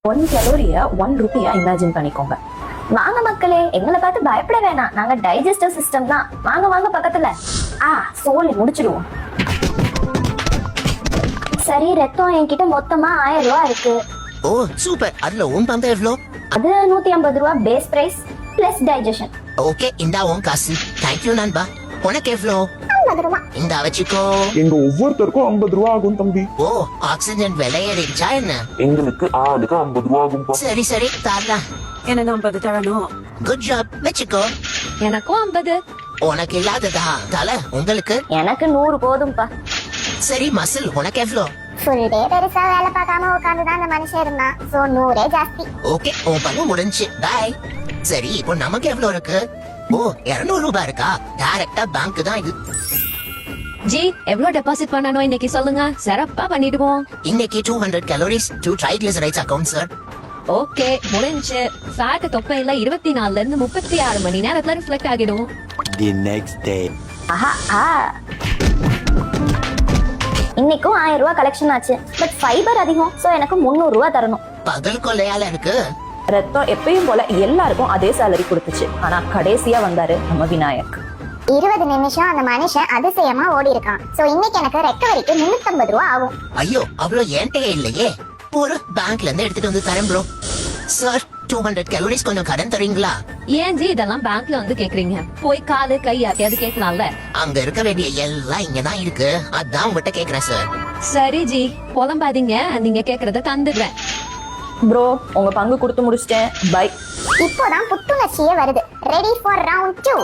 1 கலோரிய 1 ரூபியா imagine பண்ணிக்கோங்க. வாங்க மக்களே, எங்களை பார்த்து பயப்பட வேணாம், நாங்க டைஜஸ்டிவ் சிஸ்டம் தான். வாங்க வாங்க பக்கத்துல. சொல்லி முடிச்சிடுவோம். சரி, ரத்தம் என்கிட்ட மொத்தமா 1000 ரூபாய் இருக்கு. Oh super. அதுல உன் பந்தம் எவ்வளோ? அது 150 ரூபாய் பேஸ் பிரைஸ் பிளஸ் டைஜஷன். ஓகே, இந்தா உன் காசு. தேங்க்யூ நண்பா. உனக்கு எவ்வளோ? 50 ரூபாய். இந்தா வச்சுக்கோ. எங்க ஒவ்வொருத்தருக்கும் 50 ரூபா ஆகும் தம்பி. ஓ ஆக்சிஜன் விலை ஏறிடுச்சா என்ன? எங்களுக்கு ஆளுக்கு 50 ரூபா ஆகும்பா. சரி சரி தாரா. எனக்கு 50 தரணும். குட் ஜாப், வச்சுக்கோ. எனக்கும் 50. உனக்கு இல்லாததா தல? உங்களுக்கு? எனக்கு 100 போதும்பா. சரி மசில், உனக்கு எவ்வளோ? ஃபுல் டே பெருசா வேலை பார்க்காம உட்கார்ந்துதான் அந்த மனுஷன் இருந்தான். சோ 100 ஜாஸ்தி. ஓகே, உன் பங்கு முடிஞ்சு. பாய். சரி, இப்போ நமக்கு எவ்வளோ இருக்கு? ஓ 200 ரூபாய் இருக்கா? டைரக்டா பேங்க் தான் இது. ஜி, எவ்வளவு டெபாசிட் பண்ணணும் இன்னைக்கு சொல்லுங்க, சிறப்பா பண்ணிடுவோம். இன்னைக்கு 200 calories, 2 triglycerides account sir. Okay, முடிஞ்சு. ஃபேட் தொப்பையில 24ல இருந்து 36 மணி நேரத்துல ரிஃப்ளெக்ட் ஆகிடும். The next day. இன்னைக்கும் 1000 ரூபாய் கலெக்ஷன் ஆச்சு. பட் ஃபைபர் அதிகம், சோ எனக்கு 300 ரூபாய் தரணும். பகல் கொள்ளையால இருக்கு. ரத்தம் எப்பயும் போல எல்லாருக்கும் அதே சேலரி கொடுத்துச்சு. ஆனா கடைசியா வந்தாரு நம்ம விநாயக். 20 நிமிஷம் அந்த மனுஷன் அதிசயமா ஓடி இருக்கான். சோ இன்னைக்கு எனக்கு ரெக்கவரிக்கு 350 ரூபாய் ஆகும். ஐயோ, அவ்வளோ என்கிட்ட இல்லையே. ஒரு பேங்க்ல இருந்து எடுத்துட்டு வந்து தரேன் ப்ரோ. சார் 200 calories கொஞ்சம் கடன் தரீங்களா? ஏன் ஜி இதெல்லாம் பேங்க்ல வந்து கேக்குறீங்க? போய் காது கை யார்ட்டையாவது கேட்கலாம்ல. அங்க இருக்க வேண்டிய எல்லாம் இங்கதான் இருக்கு. அதான் உங்ககிட்ட கேக்குறேன் சார். சரி ஜி, புலம்பாதீங்க, நீங்க கேக்குறத தந்துடுறேன். ப்ரோ, உங்க பங்கு கொடுத்து முடிச்சிட்டேன். பை. இப்போதான் புத்துணர்ச்சியே வருது. Ready for round 2.